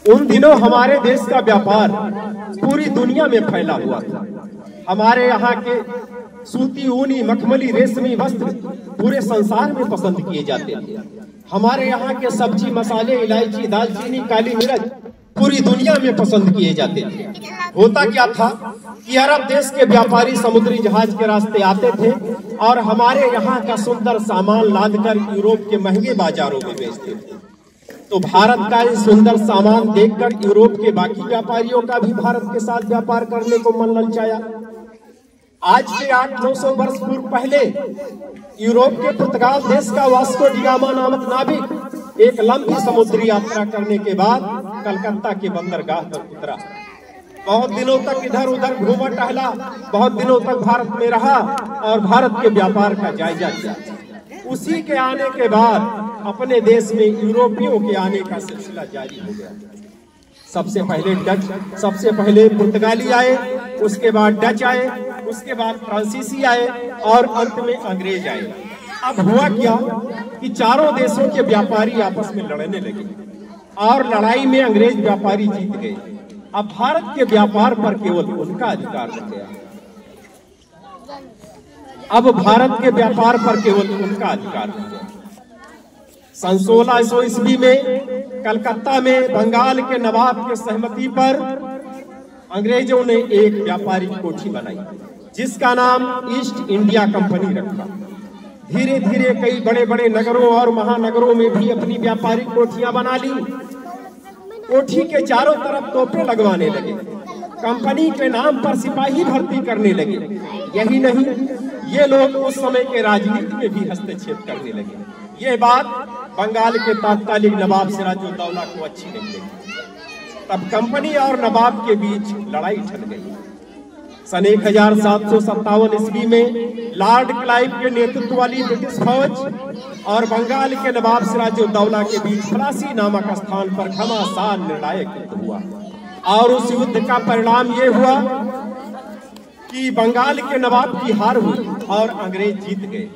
उन दिनों हमारे देश का व्यापार पूरी दुनिया में फैला हुआ था। हमारे यहाँ के सूती, ऊनी, मखमली, रेशमी वस्त्र पूरे संसार में पसंद किए जाते थे। हमारे यहाँ के सब्जी, मसाले, इलायची, दालचीनी, काली मिर्च पूरी दुनिया में पसंद किए जाते थे। होता क्या था कि अरब देश के व्यापारी समुद्री जहाज के रास्ते आते थे और हमारे यहाँ का सुंदर सामान लादकर यूरोप के महंगे बाजारों में बेचते थे। तो भारत का ये सुंदर सामान देखकर यूरोप के बाकी व्यापारियों का भी भारत के साथ व्यापार करने को मन ललचाया। आज के 800-900 वर्ष पूर्व पहले यूरोप के पुर्तगाल देश का वास्को डी गामा नामक नाविक एक लंबी समुद्री यात्रा करने के बाद कलकत्ता के बंदरगाह पर उतरा। बहुत दिनों तक इधर उधर घूमा टहला, बहुत दिनों तक भारत में रहा और भारत के व्यापार का जायजा लिया। उसी के आने के बाद अपने देश में यूरोपियों के आने का सिलसिला जारी हो गया। सबसे पहले डच, सबसे पहले पुर्तगाली आए, उसके बाद डच आए, उसके बाद फ्रांसीसी आए और अंत में अंग्रेज आए। अब हुआ क्या कि चारों देशों के व्यापारी आपस में लड़ने लगे और लड़ाई में अंग्रेज व्यापारी जीत गए। अब भारत के व्यापार पर केवल उनका अधिकार रह गया। अब भारत के व्यापार पर केवल उनका अधिकार रह गया। सन 1600 ईस्वी में कलकत्ता में बंगाल के नवाब के सहमति पर अंग्रेजों ने एक व्यापारिक कोठी बनाई जिसका नाम ईस्ट इंडिया कंपनी रखा। धीरे धीरे कई बड़े बड़े नगरों और महानगरों में भी अपनी व्यापारिक कोठियां बना ली। कोठी के चारों तरफ तोपें लगवाने लगे, कंपनी के नाम पर सिपाही भर्ती करने लगे। यही नहीं, ये लोग उस समय के राजनीति में भी हस्तक्षेप करने लगे। ये बात बंगाल के तत्कालीन नवाब सिराजुद्दौला को अच्छी नहीं लगी। तब कंपनी और नवाब के बीच लड़ाई छिड़ गई। सन 1757 ईस्वी में लॉर्ड क्लाइव के नेतृत्व वाली ब्रिटिश फौज और बंगाल के नवाब सिराजुद्दौला के बीच प्लासी नामक स्थान पर घमासान निर्णायक युद्ध हुआ और उस युद्ध का परिणाम ये हुआ कि बंगाल के नवाब की हार हुई और अंग्रेज जीत गए।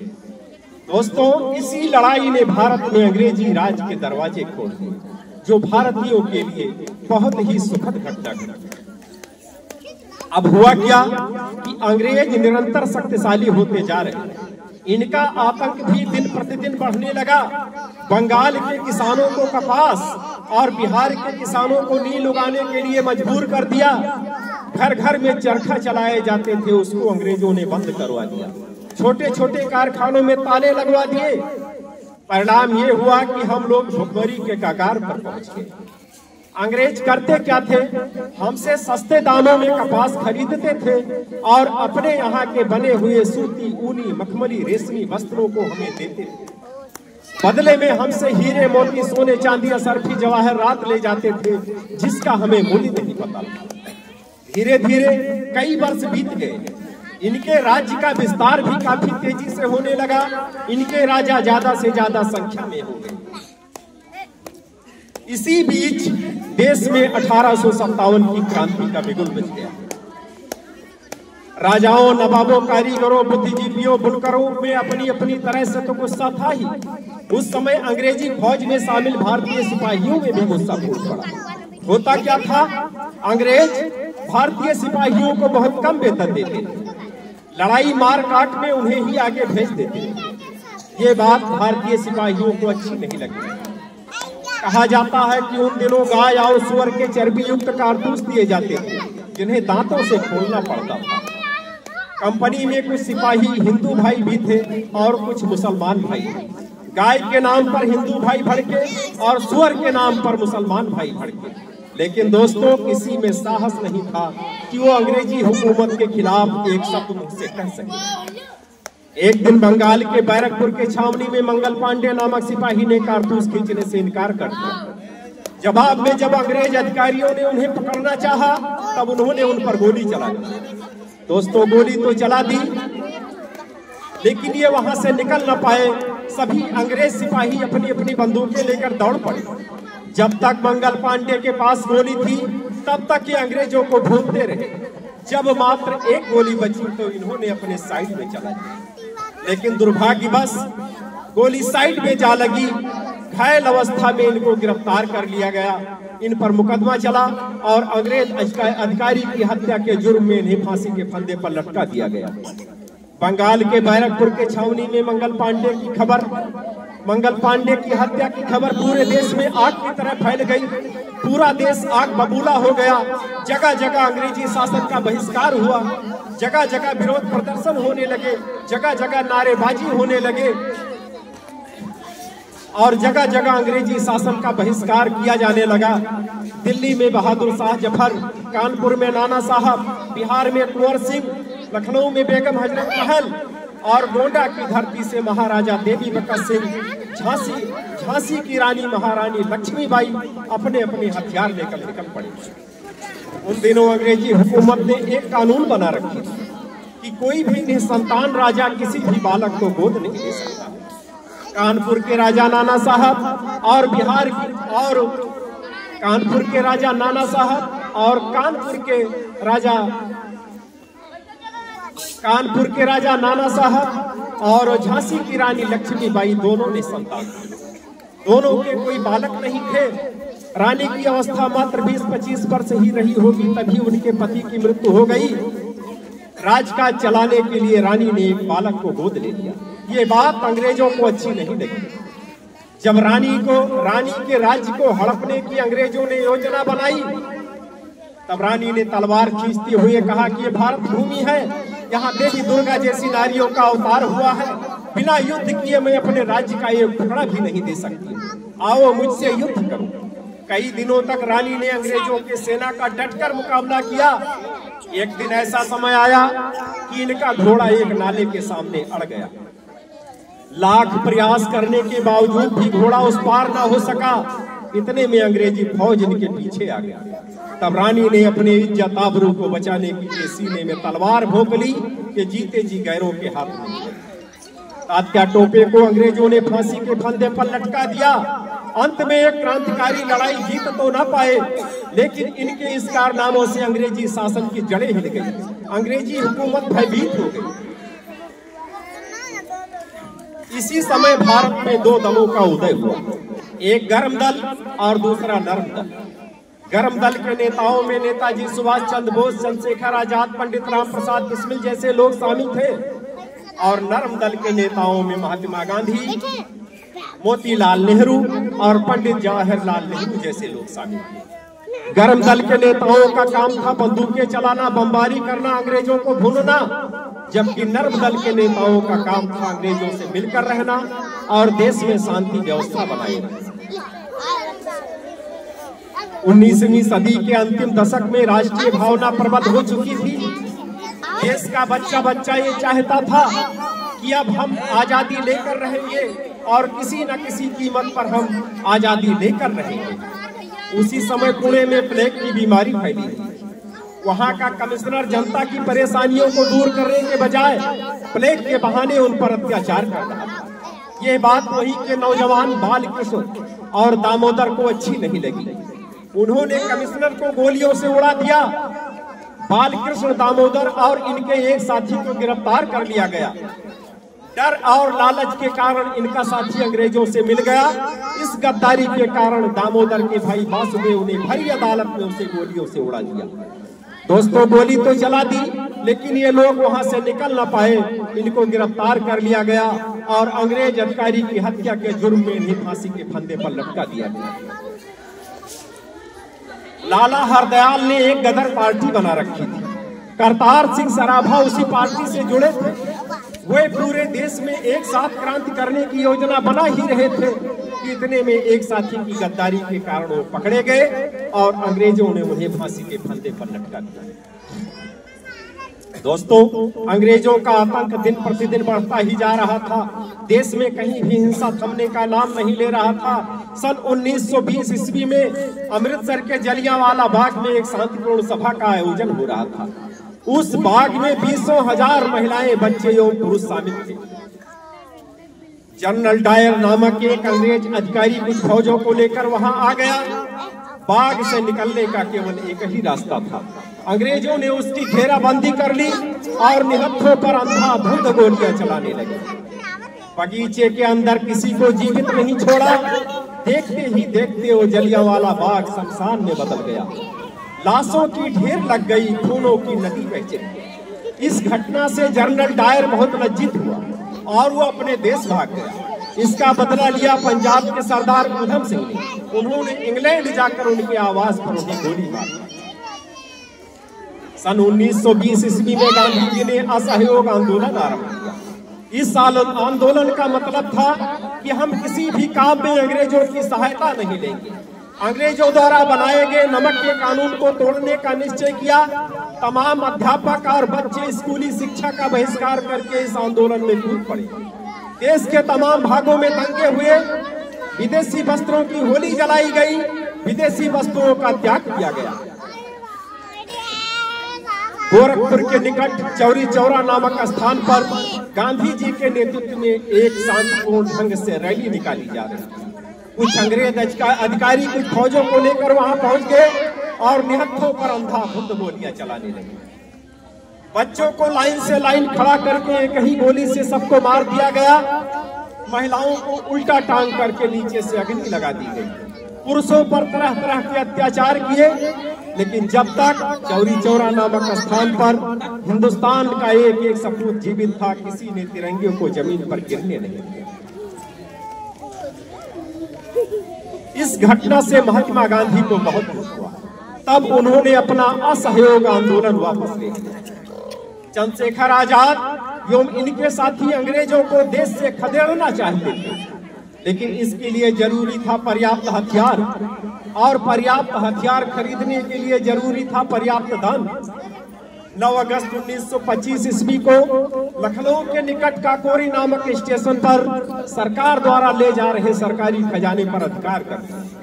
दोस्तों, इसी लड़ाई ने भारत में अंग्रेजी राज के दरवाजे खोल दिए, जो भारतीयों के लिए बहुत ही सुखद घटना घटी। अब हुआ क्या कि अंग्रेज निरंतर शक्तिशाली होते जा रहे हैं। इनका आतंक भी दिन प्रतिदिन बढ़ने लगा। बंगाल के किसानों को कपास और बिहार के किसानों को नील उगाने के लिए मजबूर कर दिया। घर घर में चरखा चलाए जाते थे, उसको अंग्रेजों ने बंद करवा दिया। छोटे छोटे कारखानों में ताले लगवा दिए। परिणाम ये हुआ कि हम लोग भुखमरी के कगार पर पहुंच गए। अंग्रेज करते क्या थे? हमसे सस्ते दामों में कपास खरीदते थे और अपने यहाँ के बने हुए सूती, ऊनी, मखमली, रेशमी वस्त्रों को हमें देते थे। बदले में हमसे हीरे, मोती, सोने, चांदी, असरफी, जवाहरात ले जाते थे, जिसका हमें मूल्य नहीं पता। धीरे धीरे कई वर्ष बीत गए। इनके राज्य का विस्तार भी काफी तेजी से होने लगा। इनके राजा ज्यादा से ज्यादा संख्या में हो गए। इसी बीच देश में 1857 की क्रांति का बिगुल बज गया। राजाओं, नवाबों, कारीगरों, बुद्धिजीवियों, बुनकरों में अपनी अपनी तरह से तो गुस्सा था ही। उस समय अंग्रेजी फौज में शामिल भारतीय सिपाहियों में भी गुस्सा फूट पड़ा। होता क्या था? अंग्रेज भारतीय सिपाहियों को बहुत कम वेतन देते थे। लड़ाई मार काट में उन्हें ही आगे भेज देते थे। ये बात भारतीय सिपाहियों को अच्छी नहीं लगी। कहा जाता है कि उन दिनों गाय और सुअर के चर्बी युक्त कारतूस दिए जाते थे, जिन्हें दांतों से खोलना पड़ता था। कंपनी में कुछ सिपाही हिंदू भाई भी थे और कुछ मुसलमान भाई। गाय के नाम पर हिंदू भाई भड़के और सुअर के नाम पर मुसलमान भाई भड़के। लेकिन दोस्तों, किसी में साहस नहीं था कि वो अंग्रेजी हुकूमत के खिलाफ एक शब्द मुझसे कह सके। एक दिन बंगाल के बैरकपुर के छावनी में मंगल पांडे नामक सिपाही ने कारतूस खींचने से इनकार कर दिया। जवाब में जब अंग्रेज अधिकारियों ने उन्हें पकड़ना चाहा, तब उन्होंने उन पर गोली चला दी। दोस्तों, गोली तो चला दी, लेकिन ये वहां से निकल न पाए। सभी अंग्रेज सिपाही अपनी अपनी बंदूकें लेकर दौड़ पड़े। जब तक मंगल पांडे के पास गोली थी, तब तक ये अंग्रेजों को ढूंढते रहे। जब मात्र एक गोली बची तो इन्होंने अपने साइड में चला दिया, लेकिन दुर्भाग्यवश गोली साइड में जा लगी। घायल अवस्था में इनको गिरफ्तार कर लिया गया इन पर मुकदमा चला और अंग्रेज अधिकारी की हत्या के जुर्म में इन्हें फांसी के फंदे पर लटका दिया गया। बंगाल के बैरकपुर के छावनी में मंगल पांडे की हत्या की खबर पूरे देश में आग की तरह फैल गई। पूरा देश आग बबूला हो गया। जगह जगह अंग्रेजी शासन का बहिष्कार हुआ, जगह जगह विरोध प्रदर्शन होने लगे, जगह जगह नारेबाजी होने लगे और जगह जगह अंग्रेजी शासन का बहिष्कार किया जाने लगा। दिल्ली में बहादुर शाह जफर, कानपुर में नाना साहब, बिहार में कुंवर सिंह, लखनऊ में बेगम हजरत महल और गोंडा की धरती से महाराजा देवी बकर सिंह, झांसी की रानी महारानी लक्ष्मीबाई अपने अपने हथियार लेकर निकल पड़े। उन दिनों अंग्रेजी हुकूमत ने एक कानून बना रखी थी कि कोई भी निसंतान राजा किसी भी बालक को गोद नहीं दे सकता। कानपुर के राजा नाना साहब और कानपुर के राजा नाना साहब और कानपुर के राजा नाना साहब और झांसी की रानी लक्ष्मीबाई दोनों ने संतान, दोनों के कोई बालक नहीं थे। रानी की अवस्था मात्र 20-25 वर्ष ही रही होगी, तभी उनके पति की मृत्यु हो गई। राजकाज चलाने के लिए रानी ने एक बालक को गोद ले लिया। ये बात अंग्रेजों को अच्छी नहीं लगी। जब रानी के राज्य को हड़पने की अंग्रेजों ने योजना बनाई, तब रानी ने तलवार खींचते हुए कहा कि ये भारत भूमि है, यहाँ देवी दुर्गा जैसी नारियों का अवतार हुआ है। बिना युद्ध किए मैं अपने राज्य का एक टुकड़ा भी नहीं दे सकती। आओ मुझसे युद्ध करो। कई दिनों तक रानी ने अंग्रेजों के सेना का डटकर मुकाबला किया। एक दिन ऐसा समय आया कि इनका घोड़ा एक नाले के सामने अड़ गया। लाख प्रयास करने के बावजूद भी घोड़ा उस पार ना हो सका। इतने में अंग्रेजी फौज इनके पीछे आ गया। तब रानी ने अपने इज्जत आबरू को बचाने के लिए सीने में तलवार भोंक ली कि जीते जी गैरों के हाथ में। तात्या टोपे को अंग्रेजों ने फांसी के फंदे पर लटका दिया। अंत में एक क्रांतिकारी लड़ाई जीत तो ना पाए, लेकिन इनके इस कारनामों से अंग्रेजी शासन की जड़ें हिल गई। अंग्रेजी हुकूमत भयभीत हो गई। इसी समय भारत में दो दलों का उदय हुआ, एक गर्म दल और दूसरा नर्म दल। गर्म दल के नेताओं में नेताजी सुभाष चंद्र बोस, चंद्रशेखर आजाद, पंडित राम प्रसाद बिस्मिल जैसे लोग शामिल थे और नर्म दल के नेताओं में महात्मा गांधी, मोतीलाल नेहरू और पंडित जवाहरलाल नेहरू जैसे लोग शामिल थे। गर्म दल के नेताओं का काम था बंदूकें चलाना, बमबारी करना, अंग्रेजों को भूनना, जबकि नर्म दल के नेताओं का काम था अंग्रेजों से मिलकर रहना और देश में शांति व्यवस्था बनाए रखना। 19वीं सदी के अंतिम दशक में राष्ट्रीय भावना प्रबल हो चुकी थी। देश का बच्चा बच्चा ये चाहता था कि अब हम आजादी लेकर रहेंगे और किसी न किसी कीमत पर हम आजादी लेकर रहेंगे। उसी समय पुणे में प्लेग की बीमारी फैली थी। वहां का कमिश्नर जनता की परेशानियों को दूर करने के बजाय प्लेग के बहाने उन पर अत्याचार कर रहा था। यह बात वहीं के नौजवान बालकृष्ण और दामोदर को अच्छी नहीं लगी। उन्होंने कमिश्नर को गोलियों से उड़ा दिया। बालकृष्ण, दामोदर और इनके एक साथी को गिरफ्तार कर लिया गया। डर और लालच के कारण इनका साथी अंग्रेजों से मिल गया। इस गद्दारी के कारण दामोदर के भाई वासुदेव ने भरी अदालत में उसे गोलियों से उड़ा दिया। दोस्तों, गोली तो चला दी, लेकिन ये लोग वहां से निकल ना पाए। इनको गिरफ्तार कर लिया गया और अंग्रेज अधिकारी की हत्या के जुर्म में इन्हें फांसी के फंदे पर लटका दिया गया। लाला हरदयाल ने एक गदर पार्टी बना रखी थी। करतार सिंह सराभा उसी पार्टी से जुड़े थे। वे पूरे देश में एक साथ क्रांति करने की योजना बना ही रहे थे कि इतने में एक साथी की गद्दारी के कारण वो पकड़े गए और अंग्रेजों ने उन्हें फांसी के फंदे पर लटका दिया। दोस्तों, अंग्रेजों का आतंक दिन प्रतिदिन बढ़ता ही जा रहा था। देश में कहीं भी हिंसा थमने का नाम नहीं ले रहा था। सन 1920 ईस्वी में अमृतसर के जलियांवाला बाग में एक शांतिपूर्ण सभा का आयोजन हो रहा था। उस बाग में 20,000 महिलाएं, बच्चे एवं पुरुष शामिल थे। जनरल डायर नामक एक अंग्रेज अधिकारी कुछ फौजों को लेकर वहां आ गया। बाग से निकलने का केवल एक ही रास्ता था। अंग्रेजों ने उसकी घेराबंदी कर ली और निहत्थों पर अंधाधुंध गोलियां चलाने लगे। बगीचे के अंदर किसी को जीवित नहीं छोड़ा। देखते ही देखते वो जलियांवाला बाग शमशान में बदल गया। लाशों की ढेर लग गई, खूनों की नदी बह चली। इस घटना से जनरल डायर बहुत लज्जित हुआ और वो अपने देश भाग गया। इसका बदला लिया पंजाब के सरदार उधम सिंह ने। उन्होंने इंग्लैंड जाकर उनके आवास पर उन्हें गोली मारी। सन 1920 ईस्वी में गांधी जी ने असहयोग आंदोलन आरंभ किया। इस आंदोलन का मतलब था कि हम किसी भी काम में अंग्रेजों की सहायता नहीं लेंगे। अंग्रेजों द्वारा बनाए गए नमक के कानून को तोड़ने का निश्चय किया। तमाम अध्यापक और बच्चे स्कूली शिक्षा का बहिष्कार करके इस आंदोलन में कूद पड़े। देश के तमाम भागों में दंगे हुए, विदेशी वस्त्रों की होली जलाई गई, विदेशी वस्तुओं का त्याग किया गया। गोरखपुर के निकट चौरी चौरा नामक स्थान पर गांधी जी के नेतृत्व में एक शांतिपूर्ण ढंग से रैली निकाली जा रही थी। कुछ अंग्रेज अधिकारी कुछ फौजों को लेकर वहां पहुंच गए और निहत्थों पर अंधाधुंध गोलियां चलाने लगे। बच्चों को लाइन से लाइन खड़ा करके एक ही गोली से सबको मार दिया गया। महिलाओं को उल्टा टांग करके नीचे से अग्नि लगा दी गई। पुरुषों पर तरह तरह के अत्याचार किए, लेकिन जब तक चौरी चौरा नामक स्थान पर हिंदुस्तान का एक एक सपूत जीवित था, किसी ने तिरंगे को जमीन पर गिरने नहीं दिया। इस घटना से महात्मा गांधी को बहुत दुख हुआ। तब उन्होंने अपना असहयोग आंदोलन वापस ले लिया। चंद्रशेखर आजाद एवं इनके साथी अंग्रेजों को देश से खदेड़ना चाहते थे, लेकिन इसके लिए जरूरी था पर्याप्त हथियार, और पर्याप्त हथियार खरीदने के लिए जरूरी था पर्याप्त धन। 9 अगस्त 1925 ईस्वी को लखनऊ के निकट काकोरी नामक स्टेशन पर सरकार द्वारा ले जा रहे सरकारी खजाने पर अधिकार करते।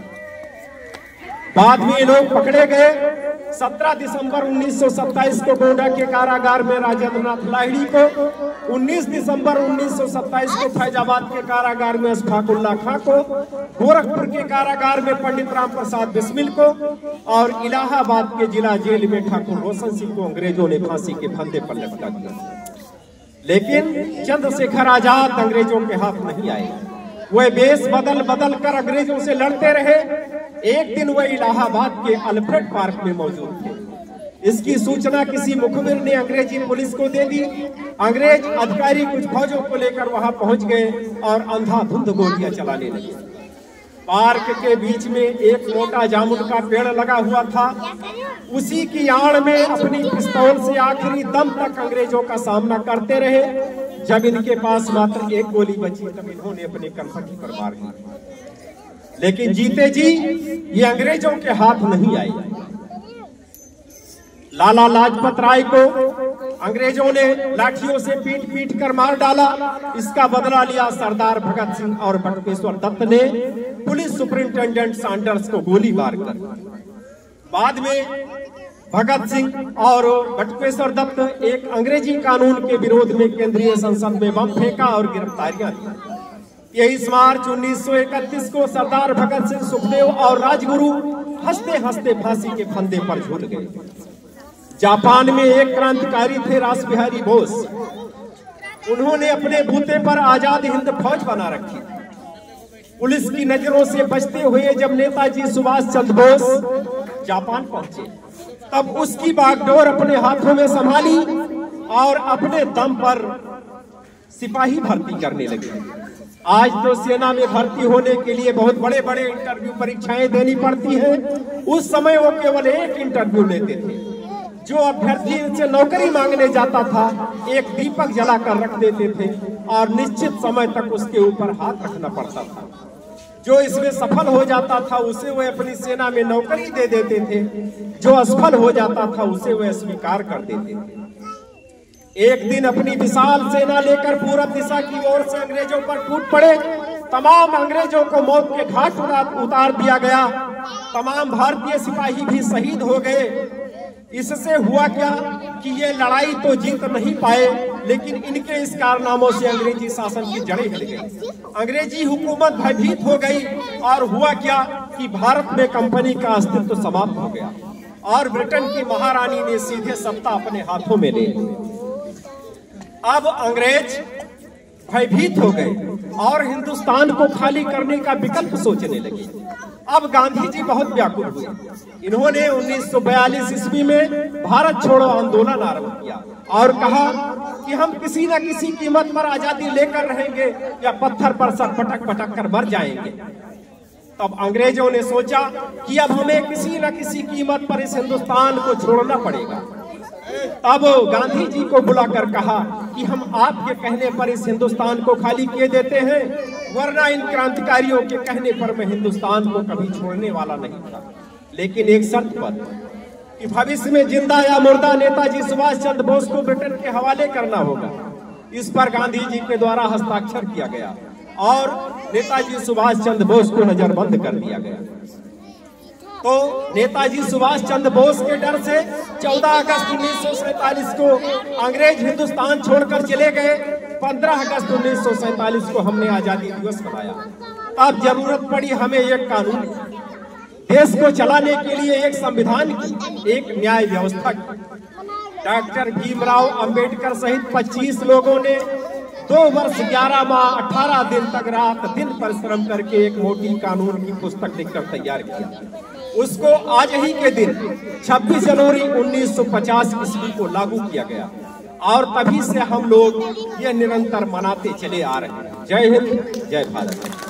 बाद में ये लोग पकड़े गए। 17 दिसंबर 1927 को गोंडा के कारागार में राजेंद्र नाथ लाहिड़ी को, 19 दिसंबर 1927 को फैजाबाद के कारागार में अशफाकुल्ला खां को, गोरखपुर के कारागार में पंडित राम प्रसाद बिस्मिल को और इलाहाबाद के जिला जेल में ठाकुर रोशन सिंह को अंग्रेजों ने फांसी के फंदे पर लटका दिया। लेकिन चंद्रशेखर आजाद अंग्रेजों के हाथ नहीं आए। वह बेस बदल बदल कर अंग्रेजों से लड़ते रहे। एक दिन वह इलाहाबाद के अल्फ्रेड पार्क में मौजूद थे। इसकी सूचना किसी मुखबिर ने अंग्रेजी पुलिस को दे दी। अंग्रेज अधिकारी कुछ फौजों को लेकर वहां पहुंच गए और अंधाधुंध गोलियां चलाने लगे। पार्क के बीच में एक मोटा जामुन का पेड़ लगा हुआ था। उसी की आड़ में अपनी पिस्तौल से आखिरी दम तक अंग्रेजों का सामना करते रहे। जब इनके पास मात्र एक गोली बची तब इन्होंने अपने कनपटी पर मार दी। लेकिन जीते जी ये अंग्रेजों के हाथ नहीं आई। लाला लाजपत राय को अंग्रेजों ने लाठियों से पीट पीट कर मार डाला। इसका बदला लिया सरदार भगत सिंह और बटुकेश्वर दत्त ने पुलिस सुपरिंटेंडेंट सैंडर्स को गोली मारकर। बाद में भगत सिंह और बटुकेश्वर दत्त एक अंग्रेजी कानून के विरोध में केंद्रीय संसद में बम फेंका और गिरफ्तारियां दी। 23 मार्च 1931 को सरदार भगत सिंह, सुखदेव और राजगुरु हंसते हंसते फांसी के फंदे पर झूल गए। जापान में एक क्रांतिकारी थे रास बिहारी बोस। उन्होंने अपने बूते पर आजाद हिंद फौज बना रखी। पुलिस की नजरों से बचते हुए जब नेताजी सुभाष चंद्र बोस जापान पहुंचे, तब उसकी बागडोर अपने हाथों में संभाली और अपने दम पर सिपाही भर्ती करने लगे। आज तो सेना में भर्ती होने के लिए बहुत बड़े बड़े इंटरव्यू परीक्षाएं देनी पड़ती हैं। उस समय वो केवल एक इंटरव्यू लेते थे। जो अभ्यर्थी से नौकरी मांगने जाता था, एक दीपक जलाकर रख देते थे और निश्चित समय तक उसके ऊपर हाथ रखना पड़ता था। जो इसमें सफल हो जाता था उसे वह अपनी सेना में नौकरी दे देते थे। जो असफल हो जाता था उसे वह स्वीकार कर देते थे। एक दिन अपनी विशाल सेना लेकर पूरब दिशा की ओर से अंग्रेजों पर टूट पड़े। तमाम अंग्रेजों को मौत के घाट उतार दिया गया। तमाम भारतीय सिपाही भी शहीद हो गए। इससे हुआ क्या कि ये लड़ाई तो जीत नहीं पाए, लेकिन इनके इस कारनामों से अंग्रेजी शासन की जड़ें हिल गई। अंग्रेजी हुकूमत भयभीत हो गई और हुआ क्या कि भारत में कंपनी का अस्तित्व समाप्त हो गया और ब्रिटेन की महारानी ने सीधे सत्ता अपने हाथों में ले ली। अब अंग्रेज भयभीत हो गए। और हिंदुस्तान को खाली करने का विकल्प सोचने लगे। अब गांधी जी बहुत व्याकुल हुए। इन्होंने 1942 ईस्वी में भारत छोड़ो आंदोलन आरंभ किया और कहा कि हम किसी न किसी कीमत पर आजादी लेकर रहेंगे या पत्थर पर सर पटक पटक कर मर जाएंगे। तब अंग्रेजों ने सोचा कि अब हमें किसी न किसी कीमत पर इस हिंदुस्तान को छोड़ना पड़ेगा। तब गांधी जी को बुलाकर कहा कि हम आपके कहने पर इस हिंदुस्तान को खाली किए देते हैं, वरना इन क्रांतिकारियों के कहने पर मैं हिंदुस्तान को कभी छोड़ने वाला नहीं था, लेकिन एक शर्त पर कि भविष्य में जिंदा या मुर्दा नेताजी सुभाष चंद्र बोस को ब्रिटेन के हवाले करना होगा। इस पर गांधी जी के द्वारा हस्ताक्षर किया गया और नेताजी सुभाष चंद्र बोस को नजरबंद कर दिया गया। तो नेताजी सुभाष चंद्र बोस के डर से 14 अगस्त 1947 को अंग्रेज हिंदुस्तान छोड़कर चले गए। 15 अगस्त 1947 को हमने आजादी दिवस मनाया। अब जरूरत पड़ी हमें एक कानून, देश को चलाने के लिए एक संविधान की, एक न्याय व्यवस्था की। डॉक्टर भीमराव अंबेडकर सहित 25 लोगों ने 2 वर्ष 11 माह 18 दिन तक रात दिन परिश्रम करके एक मोटी कानून की पुस्तक लिखकर तैयार किया। उसको आज ही के दिन 26 जनवरी 1950 ईस्वी को लागू किया गया और तभी से हम लोग ये निरंतर मनाते चले आ रहे हैं। जय हिंद, जय भारत।